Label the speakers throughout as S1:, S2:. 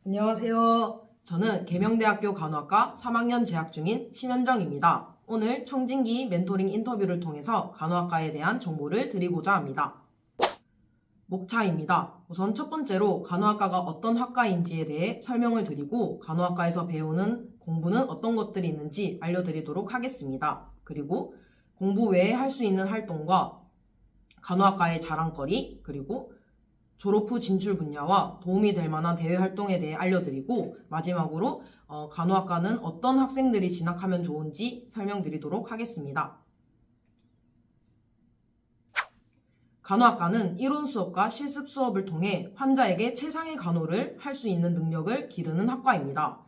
S1: 안녕하세요. 저는 계명대학교 간호학과 3학년 재학 중인 신현정입니다. 오늘 청진기 멘토링 인터뷰를 통해서 간호학과에 대한 정보를 드리고자 합니다. 목차입니다. 우선 첫 번째로 간호학과가 어떤 학과인지에 대해 설명을 드리고 간호학과에서 배우는 공부는 어떤 것들이 있는지 알려드리도록 하겠습니다. 그리고 공부 외에 할 수 있는 활동과 간호학과의 자랑거리, 그리고 졸업 후 진출 분야와 도움이 될 만한 대외 활동에 대해 알려드리고 마지막으로 간호학과는 어떤 학생들이 진학하면 좋은지 설명드리도록 하겠습니다. 간호학과는 이론 수업과 실습 수업을 통해 환자에게 최상의 간호를 할 수 있는 능력을 기르는 학과입니다.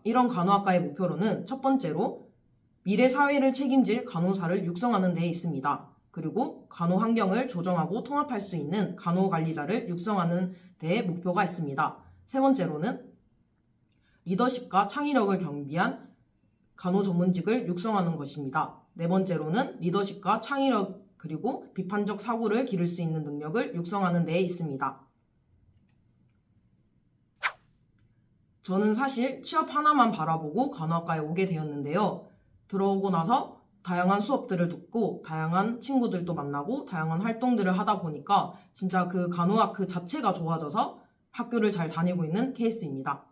S1: 이런 간호학과의 목표로는 첫 번째로 미래 사회를 책임질 간호사를 육성하는 데 있습니다. 그리고 간호 환경을 조정하고 통합할 수 있는 간호 관리자를 육성하는 데 목표가 있습니다. 세 번째로는 리더십과 창의력을 겸비한 간호 전문직을 육성하는 것입니다. 네 번째로는 리더십과 창의력 그리고 비판적 사고를 기를 수 있는 능력을 육성하는 데 있습니다. 저는 사실 취업 하나만 바라보고 간호학과에 오게 되었는데요. 들어오고 나서 다양한 수업들을 듣고 다양한 친구들도 만나고 다양한 활동들을 하다 보니까 진짜 그 간호학 그 자체가 좋아져서 학교를 잘 다니고 있는 케이스입니다.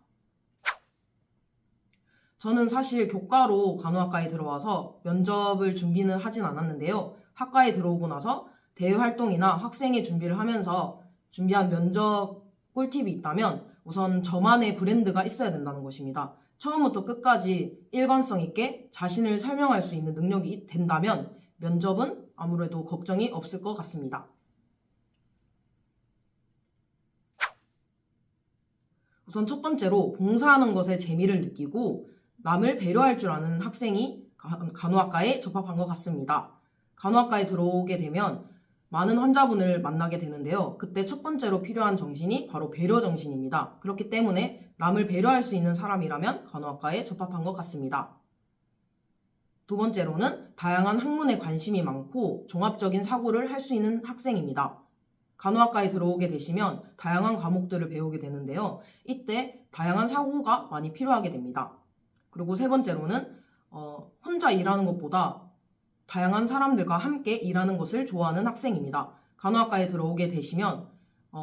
S1: 저는 사실 교과로 간호학과에 들어와서 면접을 준비는 하진 않았는데요. 학과에 들어오고 나서 대외 활동이나 학생회 준비를 하면서 준비한 면접 꿀팁이 있다면 우선 저만의 브랜드가 있어야 된다는 것입니다. 처음부터 끝까지 일관성 있게 자신을 설명할 수 있는 능력이 된다면 면접은 아무래도 걱정이 없을 것 같습니다. 우선 첫 번째로 봉사하는 것에 재미를 느끼고 남을 배려할 줄 아는 학생이 간호학과에 접합한 것 같습니다. 간호학과에 들어오게 되면 많은 환자분을 만나게 되는데요. 그때 첫 번째로 필요한 정신이 바로 배려 정신입니다. 그렇기 때문에 남을 배려할 수 있는 사람이라면 간호학과에 접합한 것 같습니다. 두 번째로는 다양한 학문에 관심이 많고 종합적인 사고를 할 수 있는 학생입니다. 간호학과에 들어오게 되시면 다양한 과목들을 배우게 되는데요. 이때 다양한 사고가 많이 필요하게 됩니다. 그리고 세 번째로는 혼자 일하는 것보다 다양한 사람들과 함께 일하는 것을 좋아하는 학생입니다. 간호학과에 들어오게 되시면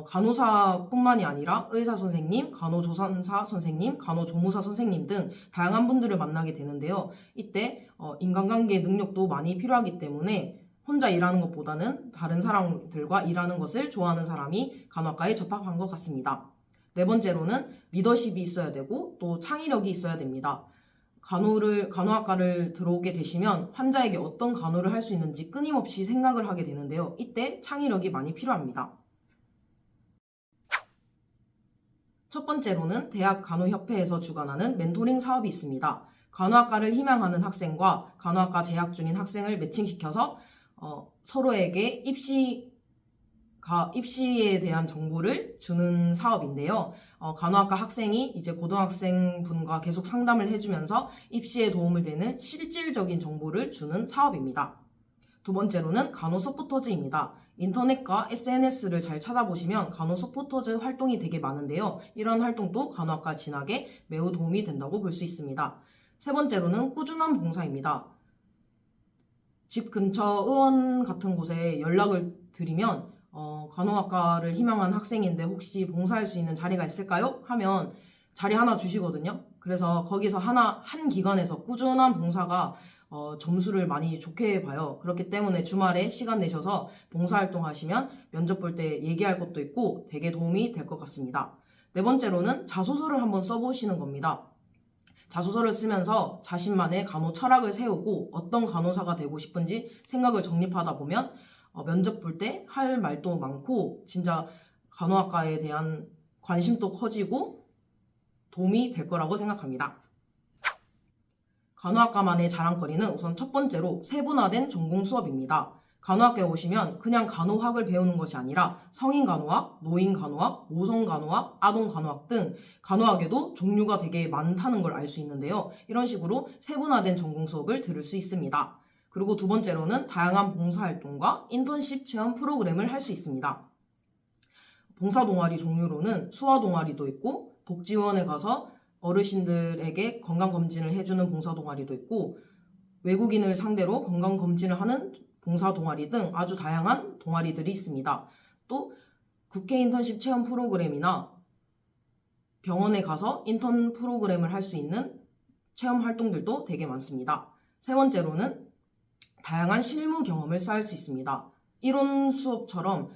S1: 간호사뿐만이 아니라 의사 선생님, 간호조산사 선생님, 간호조무사 선생님 등 다양한 분들을 만나게 되는데요. 이때 인간관계 능력도 많이 필요하기 때문에 혼자 일하는 것보다는 다른 사람들과 일하는 것을 좋아하는 사람이 간호학과에 접합한 것 같습니다. 네 번째로는 리더십이 있어야 되고 또 창의력이 있어야 됩니다. 간호학과를 들어오게 되시면 환자에게 어떤 간호를 할 수 있는지 끊임없이 생각을 하게 되는데요. 이때 창의력이 많이 필요합니다. 첫 번째로는 대학 간호협회에서 주관하는 멘토링 사업이 있습니다. 간호학과를 희망하는 학생과 간호학과 재학 중인 학생을 매칭시켜서 서로에게 입시에 대한 정보를 주는 사업인데요. 간호학과 학생이 이제 고등학생 분과 계속 상담을 해주면서 입시에 도움을 되는 실질적인 정보를 주는 사업입니다. 두 번째로는 간호 서포터즈입니다. 인터넷과 SNS를 잘 찾아보시면 간호 서포터즈 활동이 되게 많은데요. 이런 활동도 간호학과 진학에 매우 도움이 된다고 볼 수 있습니다. 세 번째로는 꾸준한 봉사입니다. 집 근처 의원 같은 곳에 연락을 드리면 간호학과를 희망한 학생인데 혹시 봉사할 수 있는 자리가 있을까요? 하면 자리 하나 주시거든요. 그래서 거기서 한 기관에서 꾸준한 봉사가 점수를 많이 좋게 봐요. 그렇기 때문에 주말에 시간 내셔서 봉사활동 하시면 면접 볼 때 얘기할 것도 있고 되게 도움이 될 것 같습니다. 네 번째로는 자소서를 한번 써보시는 겁니다. 자소서를 쓰면서 자신만의 간호 철학을 세우고 어떤 간호사가 되고 싶은지 생각을 정립하다 보면 면접 볼 때 할 말도 많고 진짜 간호학과에 대한 관심도 커지고 도움이 될 거라고 생각합니다. 간호학과만의 자랑거리는 우선 첫 번째로 세분화된 전공 수업입니다. 간호학과에 오시면 그냥 간호학을 배우는 것이 아니라 성인 간호학, 노인 간호학, 모성 간호학, 아동 간호학 등 간호학에도 종류가 되게 많다는 걸 알 수 있는데요. 이런 식으로 세분화된 전공 수업을 들을 수 있습니다. 그리고 두 번째로는 다양한 봉사활동과 인턴십 체험 프로그램을 할 수 있습니다. 봉사 동아리 종류로는 수화 동아리도 있고 복지원에 가서 어르신들에게 건강검진을 해주는 봉사동아리도 있고, 외국인을 상대로 건강검진을 하는 봉사동아리 등 아주 다양한 동아리들이 있습니다. 또 국회 인턴십 체험 프로그램이나 병원에 가서 인턴 프로그램을 할 수 있는 체험 활동들도 되게 많습니다. 세 번째로는 다양한 실무 경험을 쌓을 수 있습니다. 이론 수업처럼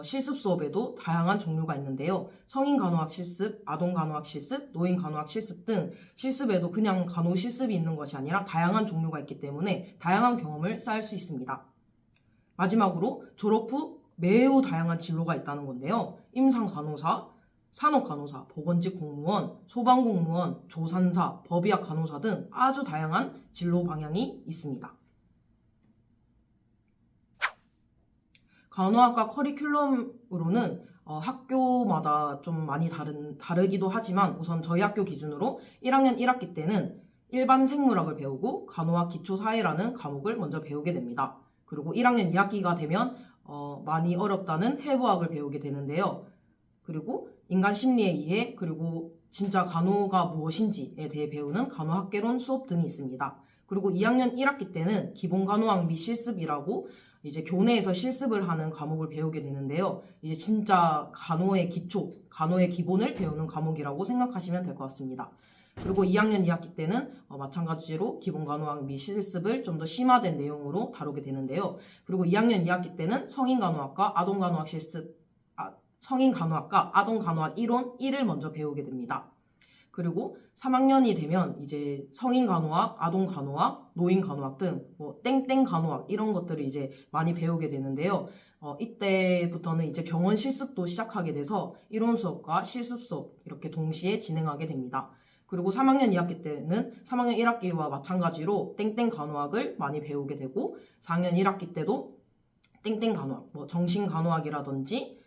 S1: 실습 수업에도 다양한 종류가 있는데요. 성인 간호학 실습, 아동 간호학 실습, 노인 간호학 실습 등 실습에도 그냥 간호 실습이 있는 것이 아니라 다양한 종류가 있기 때문에 다양한 경험을 쌓을 수 있습니다. 마지막으로 졸업 후 매우 다양한 진로가 있다는 건데요. 임상 간호사, 산업 간호사, 보건직 공무원, 소방공무원, 조산사, 법의학 간호사 등 아주 다양한 진로 방향이 있습니다. 간호학과 커리큘럼으로는 학교마다 좀 많이 다르기도 하지만 우선 저희 학교 기준으로 1학년 1학기 때는 일반 생물학을 배우고 간호학 기초사회라는 과목을 먼저 배우게 됩니다. 그리고 1학년 2학기가 되면 많이 어렵다는 해부학을 배우게 되는데요. 그리고 인간 심리의 이해, 그리고 진짜 간호가 무엇인지에 대해 배우는 간호학개론 수업 등이 있습니다. 그리고 2학년 1학기 때는 기본 간호학 및 실습이라고 이제 교내에서 실습을 하는 과목을 배우게 되는데요. 이제 진짜 간호의 기초, 간호의 기본을 배우는 과목이라고 생각하시면 될 것 같습니다. 그리고 2학년 2학기 때는 마찬가지로 기본 간호학 및 실습을 좀 더 심화된 내용으로 다루게 되는데요. 그리고 2학년 2학기 때는 성인 간호학과 아동 간호학 성인 간호학과 아동 간호학 이론 1을 먼저 배우게 됩니다. 그리고 3학년이 되면 이제 성인 간호학, 아동 간호학, 노인 간호학 등 땡땡 간호학 이런 것들을 이제 많이 배우게 되는데요. 이때부터는 이제 병원 실습도 시작하게 돼서 이론 수업과 실습 수업 이렇게 동시에 진행하게 됩니다. 그리고 3학년 2학기 때는 3학년 1학기와 마찬가지로 땡땡 간호학을 많이 배우게 되고 4학년 1학기 때도 땡땡 간호학, 정신 간호학이라든지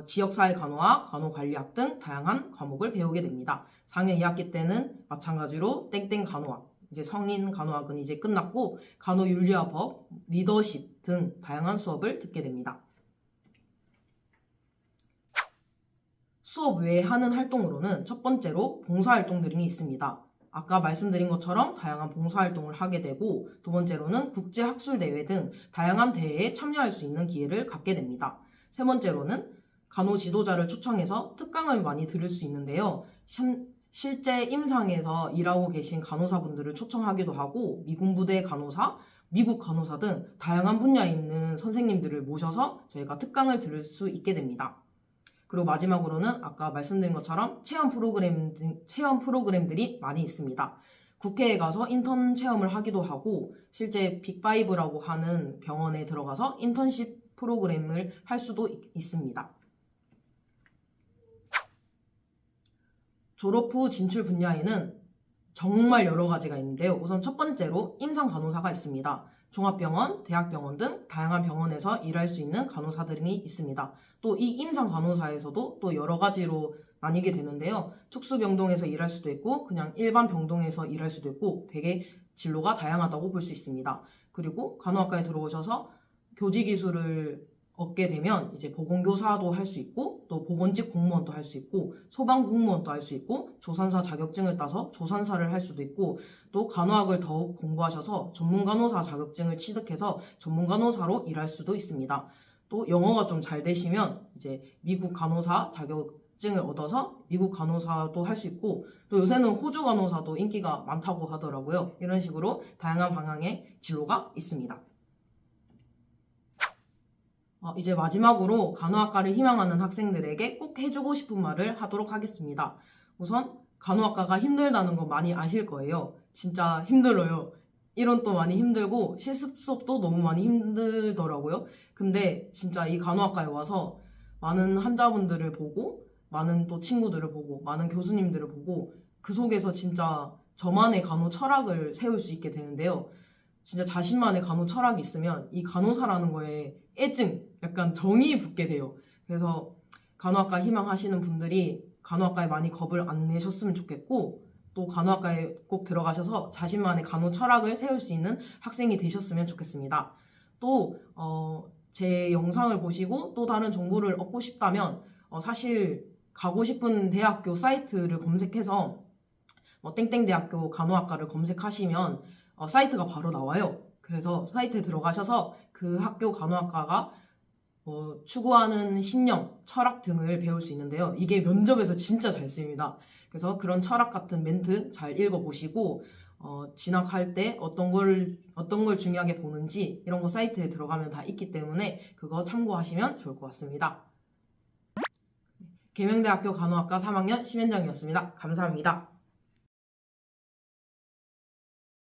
S1: 지역사회 간호학, 간호관리학 등 다양한 과목을 배우게 됩니다. 4학년 2학기 때는 마찬가지로 땡땡 간호학, 이제 성인 간호학은 이제 끝났고 간호윤리와 법, 리더십 등 다양한 수업을 듣게 됩니다. 수업 외에 하는 활동으로는 첫 번째로 봉사활동 등이 있습니다. 아까 말씀드린 것처럼 다양한 봉사활동을 하게 되고 두 번째로는 국제학술대회 등 다양한 대회에 참여할 수 있는 기회를 갖게 됩니다. 세 번째로는 간호 지도자를 초청해서 특강을 많이 들을 수 있는데요. 실제 임상에서 일하고 계신 간호사분들을 초청하기도 하고 미군부대 간호사, 미국 간호사 등 다양한 분야에 있는 선생님들을 모셔서 저희가 특강을 들을 수 있게 됩니다. 그리고 마지막으로는 아까 말씀드린 것처럼 체험 프로그램들이 많이 있습니다. 국회에 가서 인턴 체험을 하기도 하고 실제 빅5라고 하는 병원에 들어가서 인턴십 프로그램을 할 수도 있습니다. 졸업 후 진출 분야에는 정말 여러 가지가 있는데요. 우선 첫 번째로 임상 간호사가 있습니다. 종합병원, 대학병원 등 다양한 병원에서 일할 수 있는 간호사들이 있습니다. 또 이 임상 간호사에서도 또 여러 가지로 나뉘게 되는데요. 특수병동에서 일할 수도 있고 그냥 일반 병동에서 일할 수도 있고 되게 진로가 다양하다고 볼 수 있습니다. 그리고 간호학과에 들어오셔서 교직 기술을 얻게 되면 이제 보건교사도 할 수 있고 또 보건직 공무원도 할 수 있고 소방 공무원도 할 수 있고 조산사 자격증을 따서 조산사를 할 수도 있고 또 간호학을 더욱 공부하셔서 전문간호사 자격증을 취득해서 전문간호사로 일할 수도 있습니다. 또 영어가 좀 잘 되시면 이제 미국 간호사 자격증을 얻어서 미국 간호사도 할 수 있고 또 요새는 호주 간호사도 인기가 많다고 하더라고요. 이런 식으로 다양한 방향의 진로가 있습니다. 이제 마지막으로 간호학과를 희망하는 학생들에게 꼭 해주고 싶은 말을 하도록 하겠습니다. 우선 간호학과가 힘들다는 거 많이 아실 거예요. 진짜 힘들어요. 이론도 많이 힘들고 실습 수업도 너무 많이 힘들더라고요. 근데 진짜 이 간호학과에 와서 많은 환자분들을 보고 많은 또 친구들을 보고 많은 교수님들을 보고 그 속에서 진짜 저만의 간호 철학을 세울 수 있게 되는데요. 진짜 자신만의 간호 철학이 있으면 이 간호사라는 거에 애증, 약간 정이 붙게 돼요. 그래서 간호학과 희망하시는 분들이 간호학과에 많이 겁을 안 내셨으면 좋겠고 또 간호학과에 꼭 들어가셔서 자신만의 간호 철학을 세울 수 있는 학생이 되셨으면 좋겠습니다. 또 제 영상을 보시고 또 다른 정보를 얻고 싶다면 사실 가고 싶은 대학교 사이트를 검색해서 땡땡대학교 간호학과를 검색하시면 사이트가 바로 나와요. 그래서 사이트에 들어가셔서 그 학교 간호학과가 추구하는 신념, 철학 등을 배울 수 있는데요. 이게 면접에서 진짜 잘 쓰입니다. 그래서 그런 철학 같은 멘트 잘 읽어보시고 진학할 때 어떤 걸 중요하게 보는지 이런 거 사이트에 들어가면 다 있기 때문에 그거 참고하시면 좋을 것 같습니다. 계명대학교 간호학과 3학년 심현정이었습니다. 감사합니다.